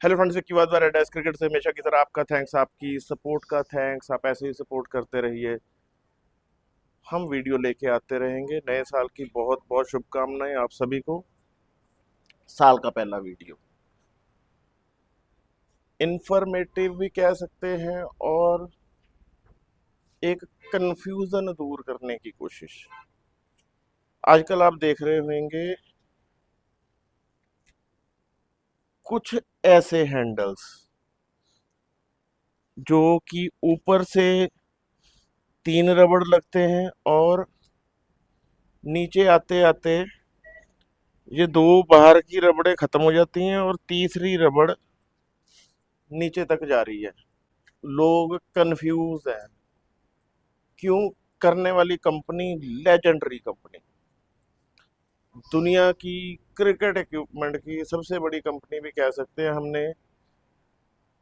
Hello friends, की बात बार एडेस cricket से हमेशा की तरह आपका थैंक्स, आपकी सपोर्ट का थैंक्स। आप ऐसे ही सपोर्ट करते रहिए, हम वीडियो लेके आते रहेंगे। नए साल की बहुत बहुत शुभकामनाएं आप सभी को। साल का पहला वीडियो इंफॉर्मेटिव भी कह सकते हैं और एक कंफ्यूजन दूर करने की कोशिश। आजकल आप देख रहे होंगे कुछ ऐसे हैंडल्स जो कि ऊपर से 3 रबड़ लगते हैं और नीचे आते आते ये दो बाहर की रबड़ें खत्म हो जाती हैं और तीसरी रबड़ नीचे तक जा रही है। लोग कंफ्यूज हैं क्यों। करने वाली कंपनी लेजेंडरी कंपनी, दुनिया की क्रिकेट इक्विपमेंट की सबसे बड़ी कंपनी भी कह सकते हैं। हमने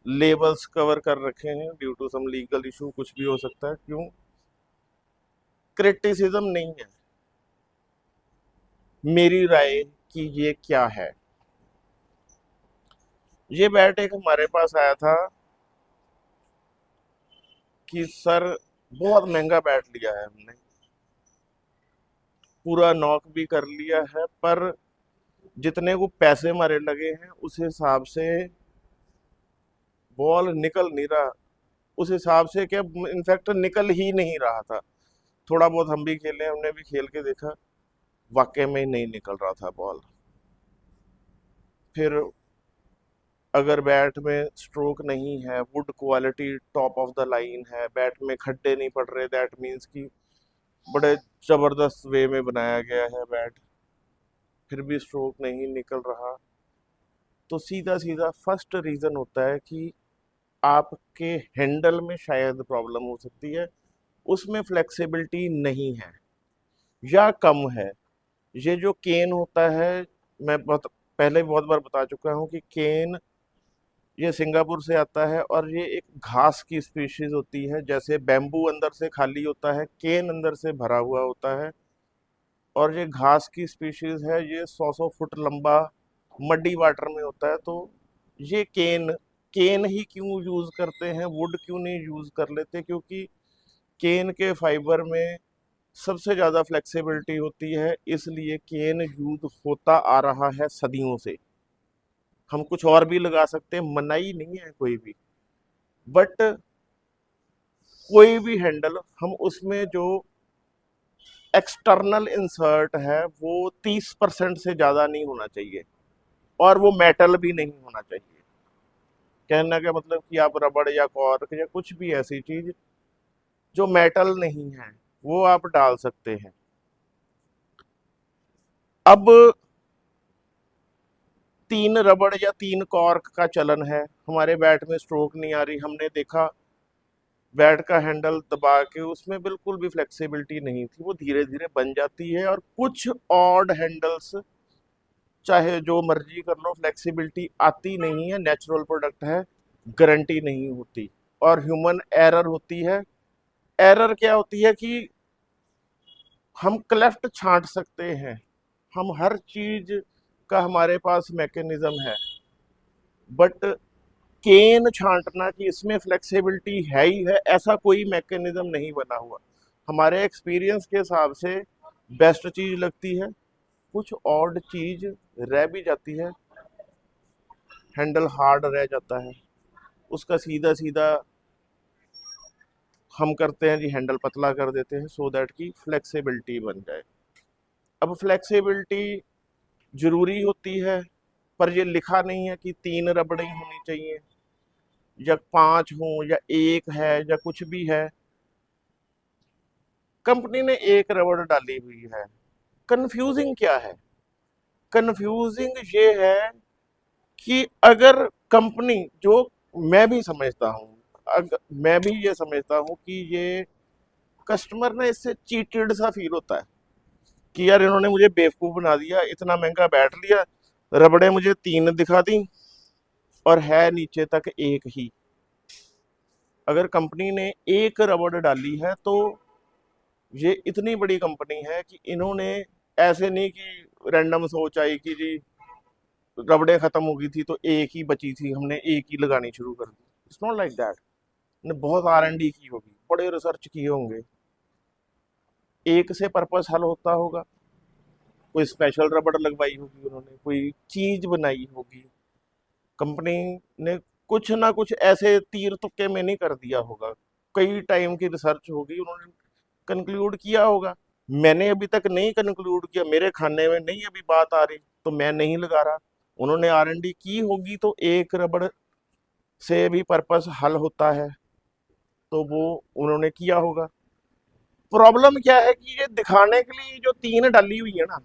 लेबल्स कवर कर रखे हैं due to some legal issue, कुछ भी हो सकता है। क्यों क्रिटिसिज्म नहीं है, मेरी राय कि ये क्या है। ये बैट एक हमारे पास आया था कि सर बहुत महंगा बैट लिया है हमने, पूरा नॉक भी कर लिया है, पर जितने को पैसे हमारे लगे हैं उस हिसाब से बॉल निकल नहीं रहा। उस हिसाब से क्या, इनफैक्ट निकल ही नहीं रहा था। थोड़ा बहुत हम भी खेले, हमने भी खेल के देखा, वाकई में ही नहीं निकल रहा था बॉल। फिर अगर बैट में स्ट्रोक नहीं है, would quality top of the line है, बैट में खड्डे नहीं पड़ रहे, दैट मीन्स कि बड़े जबरदस्त वे में बनाया गया है बैट, फिर भी स्ट्रोक नहीं निकल रहा, तो सीधा सीधा फर्स्ट रीजन होता है कि आपके हैंडल में शायद प्रॉब्लम हो सकती है, उसमें फ्लेक्सिबिलिटी नहीं है या कम है। ये जो केन होता है, मैं बहुत पहले बहुत बार बता चुका हूँ कि केन ये सिंगापुर से आता है और ये एक घास की स्पीशीज होती है। जैसे बैम्बू अंदर से खाली होता है, केन अंदर से भरा हुआ होता है, और ये घास की स्पीशीज है। ये 100 फुट लंबा मड्डी वाटर में होता है। तो ये केन केन ही क्यों यूज करते हैं, वुड क्यों नहीं यूज कर लेते? क्योंकि केन के फाइबर में सबसे ज़्यादा फ्लेक्सिबिलिटी होती है, इसलिए केन यूज होता आ रहा है सदियों से। हम कुछ और भी लगा सकते हैं, मनाही नहीं है कोई भी, बट कोई भी हैंडल हम उसमें जो एक्सटर्नल इंसर्ट है वो 30% से ज़्यादा नहीं होना चाहिए, और वो मेटल भी नहीं होना चाहिए। कहने का मतलब कि आप रबड़ या कॉर्क या कुछ भी ऐसी चीज जो मेटल नहीं है वो आप डाल सकते हैं। अब 3 रबड़ या 3 कॉर्क का चलन है, हमारे बैट में स्ट्रोक नहीं आ रही। हमने देखा बैट का हैंडल दबा के उसमें बिल्कुल भी फ्लेक्सिबिलिटी नहीं थी, वो धीरे धीरे बन जाती है। और कुछ ऑड हैंडल्स चाहे जो मर्जी कर लो, फ्लेक्सिबिलिटी आती नहीं है, नेचुरल प्रोडक्ट है, गारंटी नहीं होती और ह्यूमन एरर होती है। एरर क्या होती है कि हम क्लेफ्ट छांट सकते हैं, हम हर चीज का हमारे पास मैकेनिज्म है, बट केन छांटना कि इसमें फ्लेक्सिबिलिटी है ही है, ऐसा कोई मैकेनिज्म नहीं बना हुआ। हमारे एक्सपीरियंस के हिसाब से बेस्ट चीज लगती है, कुछ ऑड चीज रह भी जाती है। हैंडल हार्ड रह जाता है, उसका सीधा सीधा हम करते हैं जी, हैंडल पतला कर देते हैं सो दैट की फ्लेक्सिबिलिटी बन जाए। अब फ्लेक्सिबिलिटी जरूरी होती है, पर ये लिखा नहीं है कि 3 रबड़े होनी चाहिए या 5 हो या एक है या कुछ भी है। कंपनी ने एक रबड़ डाली हुई है। कंफ्यूजिंग क्या है? कंफ्यूजिंग ये है कि अगर कंपनी जो, मैं भी समझता हूँ, मैं भी ये समझता हूँ कि ये कस्टमर ना इससे चीटेड सा फील होता है कि यार इन्होंने मुझे बेवकूफ़ बना दिया, इतना महंगा बैठ लिया, रबड़े मुझे 3 दिखा दी और है नीचे तक एक ही। अगर कंपनी ने एक रबड़ डाली है तो ये इतनी बड़ी कंपनी है कि इन्होंने ऐसे नहीं कि रैंडम सोच आई कि जी रबड़े खत्म हो गई थी तो एक ही बची थी, हमने एक ही लगानी शुरू कर दी। It's not like that. ने बहुत R&D की होगी, बड़े रिसर्च किए होंगे, एक से पर्पस हल होता होगा, कोई स्पेशल रबड़ लगवाई होगी उन्होंने, कोई चीज बनाई होगी कंपनी ने, कुछ ना कुछ ऐसे तीर तुक्के में नहीं कर दिया होगा। कई टाइम की रिसर्च होगी, उन्होंने कंक्लूड किया होगा। मैंने अभी तक नहीं कंक्लूड किया, मेरे खाने में नहीं अभी बात आ रही, तो मैं नहीं लगा रहा। उन्होंने R&D की होगी तो एक रबड़ से भी पर्पस हल होता है, तो वो उन्होंने किया होगा। प्रॉब्लम क्या है कि ये दिखाने के लिए जो तीन डाली हुई है ना,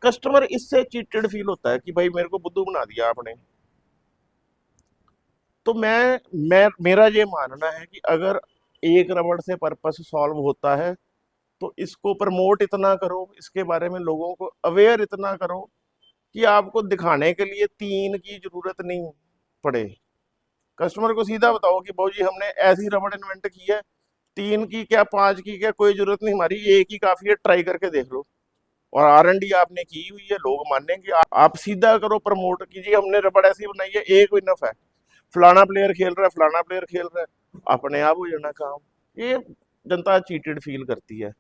कस्टमर इससे चीटेड फील होता है कि भाई मेरे को बुद्धू बना दिया आपने। तो मैं मेरा ये मानना है कि अगर एक रबड़ से पर्पस सॉल्व होता है तो इसको प्रमोट इतना करो, इसके बारे में लोगों को अवेयर इतना करो कि आपको दिखाने के लिए तीन की जरूरत नहीं पड़े। कस्टमर को सीधा बताओ कि भाई जी हमने ऐसी रबड़ इन्वेंट की है, तीन की क्या पांच की क्या कोई जरूरत नहीं हमारी, एक ही काफी है, ट्राई करके देख लो। और R&D आपने की हुई है, लोग मानेंगे। आप सीधा करो, प्रमोट कीजिए हमने रबड़ ऐसी बनाई है, एक इनफ है, फलाना प्लेयर खेल रहा है, फलाना प्लेयर खेल रहा है, अपने आप हो जाना काम। ये जनता चीटेड फील करती है।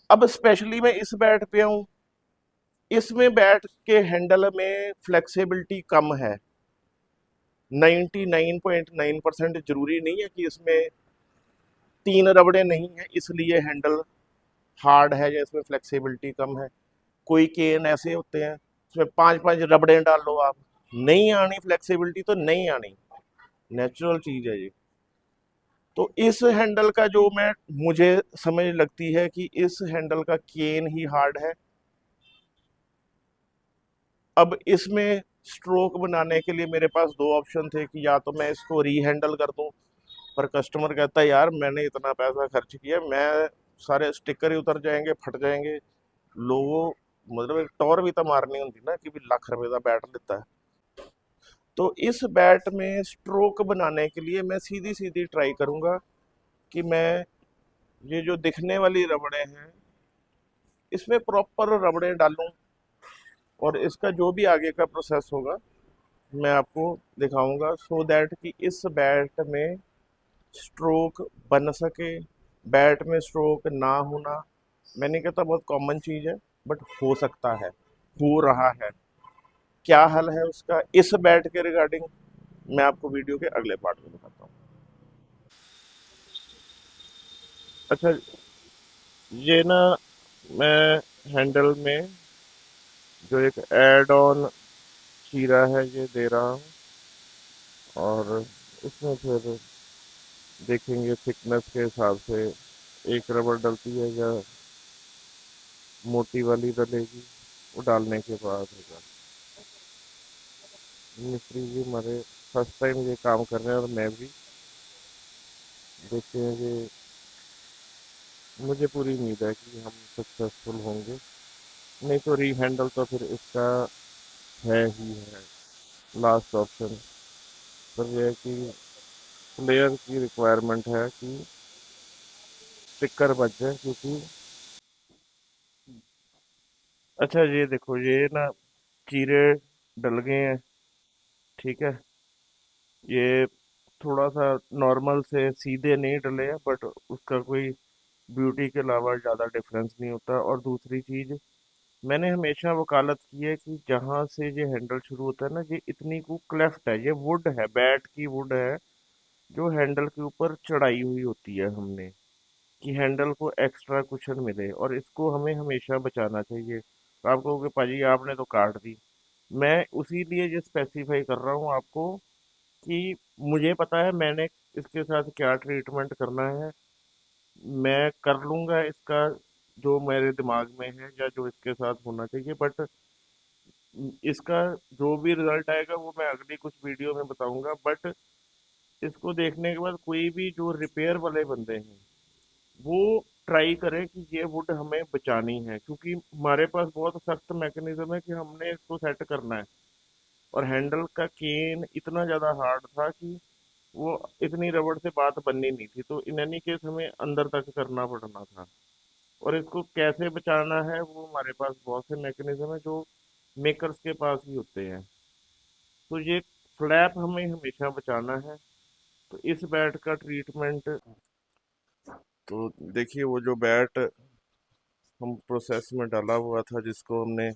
अब स्पेशली मैं इस बैट पे हूँ, इसमें बैट के हैंडल में फ्लेक्सिबिलिटी कम है। 99.9% जरूरी नहीं है कि इसमें तीन रबड़े नहीं है इसलिए हैंडल हार्ड है या इसमें फ्लेक्सिबिलिटी कम है। कोई केन ऐसे होते हैं उसमें पांच पांच रबड़े डाल लो आप, नहीं आनी फ्लेक्सिबिलिटी तो नहीं आनी, नेचुरल चीज है ये। तो इस हैंडल का जो मैं मुझे समझ लगती है कि इस हैंडल का केन ही हार्ड है। अब इसमें स्ट्रोक बनाने के लिए मेरे पास दो ऑप्शन थे कि या तो मैं इसको री हैंडल कर दूं, पर कस्टमर कहता है यार मैंने इतना पैसा खर्च किया, मैं सारे स्टिकर ही उतर जाएंगे, फट जाएंगे। लोगों मतलब एक टॉर भी तो मारनी होती ना कि भी लाख रुपए का बैट लेता है। तो इस बैट में स्ट्रोक बनाने के लिए मैं सीधी सीधी ट्राई करूंगा कि मैं ये जो दिखने वाली रबड़े हैं इसमें प्रॉपर रबड़े डालूं, और इसका जो भी आगे का प्रोसेस होगा मैं आपको दिखाऊंगा, सो दैट कि इस बैट में स्ट्रोक बन सके। बैट में स्ट्रोक ना होना, मैं नहीं कहता बहुत कॉमन चीज़ है, बट हो सकता है, हो रहा है। क्या हल है उसका इस बैट के रिगार्डिंग, मैं आपको वीडियो के अगले पार्ट में बताता हूँ। अच्छा, ये ना मैं हैंडल में जो एक एड ऑन शीरा है ये दे रहा हूँ, और इसमें फिर देखेंगे थिकनेस के हिसाब से एक रबड़ डलती है या मोटी वाली डलेगी, वो डालने के बाद होगा। मिस्त्री जी हमारे फर्स्ट टाइम ये काम कर रहे हैं और मैं भी, देखते हैं कि मुझे पूरी उम्मीद है कि हम सक्सेसफुल होंगे। नहीं तो री हैंडल तो फिर इसका है ही है लास्ट ऑप्शन। पर यह है कि प्लेयर की रिक्वायरमेंट है कि स्टिकर बच जाए, क्योंकि अच्छा ये देखो ये ना चीरे डल गए हैं, ठीक है। ये थोड़ा सा नॉर्मल से सीधे नहीं डले हैं, बट उसका कोई ब्यूटी के अलावा ज़्यादा डिफरेंस नहीं होता। और दूसरी चीज़, मैंने हमेशा वकालत की है कि जहाँ से ये हैंडल शुरू होता है ना, ये इतनी को क्लेफ्ट है, ये वुड है, बैट की वुड है जो हैंडल के ऊपर चढ़ाई हुई होती है हमने, कि हैंडल को एक्स्ट्रा कुशन मिले, और इसको हमें हमेशा बचाना चाहिए। तो आप कहोगे पाजी आपने तो काट दी, मैं उसी लिए ये स्पेसिफाई कर रहा हूँ आपको कि मुझे पता है मैंने इसके साथ क्या ट्रीटमेंट करना है, मैं कर लूँगा इसका जो मेरे दिमाग में है या जो इसके साथ होना चाहिए। बट इसका जो भी रिजल्ट आएगा वो मैं अगली कुछ वीडियो में बताऊंगा। बट इसको देखने के बाद कोई भी जो रिपेयर वाले बंदे हैं वो ट्राई करें कि ये वुड हमें बचानी है, क्योंकि हमारे पास बहुत सख्त मैकेनिज्म है कि हमने इसको सेट करना है। और हैंडल का केन इतना ज़्यादा हार्ड था कि वो इतनी रबड़ से बात बननी नहीं थी, तो इन एनी केस हमें अंदर तक करना पड़ना था। और इसको कैसे बचाना है वो हमारे पास बहुत से मैकेनिज्म है जो मेकर्स के पास ही होते हैं। तो ये फ्लैप हमें हमेशा बचाना है। तो इस बैट का ट्रीटमेंट, तो देखिए वो जो बैट हम प्रोसेस में डाला हुआ था जिसको हमने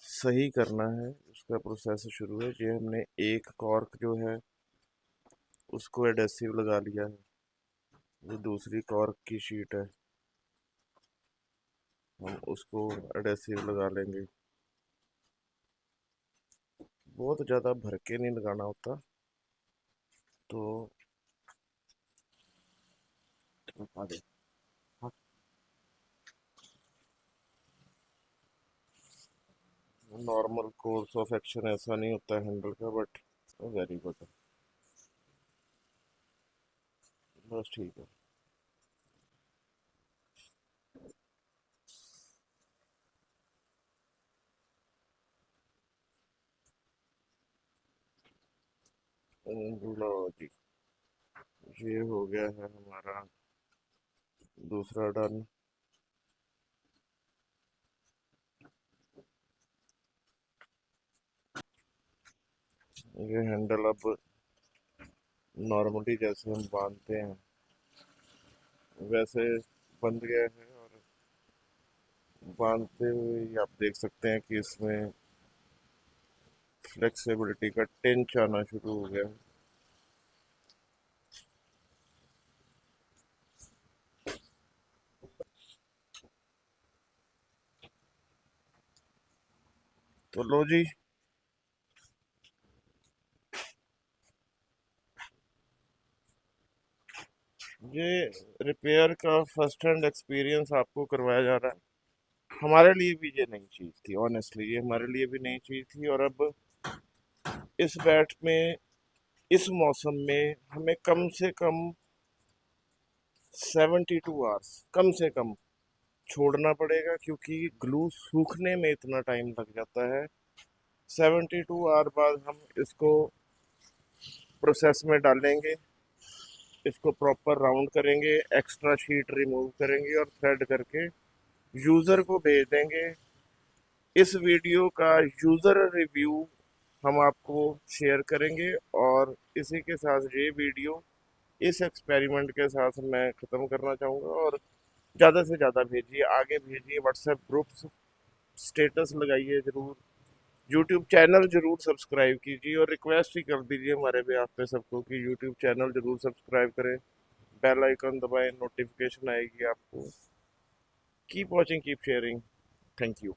सही करना है, उसका प्रोसेस शुरू है। ये हमने एक कॉर्क जो है उसको एडेसिव लगा लिया है। ये दूसरी कॉर्क की शीट है, हम उसको एडेसिव लगा लेंगे। बहुत ज़्यादा भर के नहीं लगाना होता। तो नॉर्मल कोर्स ऑफ एक्शन ऐसा नहीं होता है हैंडल का, बट वेरी गुड, बस ठीक है। लो जी, ये हो गया है हमारा दूसरा डन। ये हैंडल अब नॉर्मली जैसे हम बांधते हैं वैसे बंध गया है, और बांधते हुए ही आप देख सकते हैं कि इसमें फ्लेक्सिबिलिटी का टेंच आना शुरू हो गया है। तो लो जी, ये रिपेयर का फर्स्ट हैंड एक्सपीरियंस आपको करवाया जा रहा है। हमारे लिए भी ये नई चीज़ थी, ऑनेस्टली ये हमारे लिए भी नई चीज़ थी। और अब इस बैट में इस मौसम में हमें कम से कम 72 आवर्स कम से कम छोड़ना पड़ेगा, क्योंकि ग्लू सूखने में इतना टाइम लग जाता है। 72 आवर बाद हम इसको प्रोसेस में डालेंगे, इसको प्रॉपर राउंड करेंगे, एक्स्ट्रा शीट रिमूव करेंगे और थ्रेड करके यूज़र को भेज देंगे। इस वीडियो का यूज़र रिव्यू हम आपको शेयर करेंगे। और इसी के साथ ये वीडियो इस एक्सपेरिमेंट के साथ मैं ख़त्म करना चाहूँगा। और ज़्यादा से ज़्यादा भेजिए, आगे भेजिए, व्हाट्सएप ग्रुप्स, स्टेटस लगाइए ज़रूर, यूट्यूब चैनल ज़रूर सब्सक्राइब कीजिए, और रिक्वेस्ट ही कर दीजिए हमारे बेhalf पे सबको कि यूट्यूब चैनल ज़रूर सब्सक्राइब करें, बेल आइकन दबाएं, नोटिफिकेशन आएगी आपको। Keep watching, keep sharing, thank you.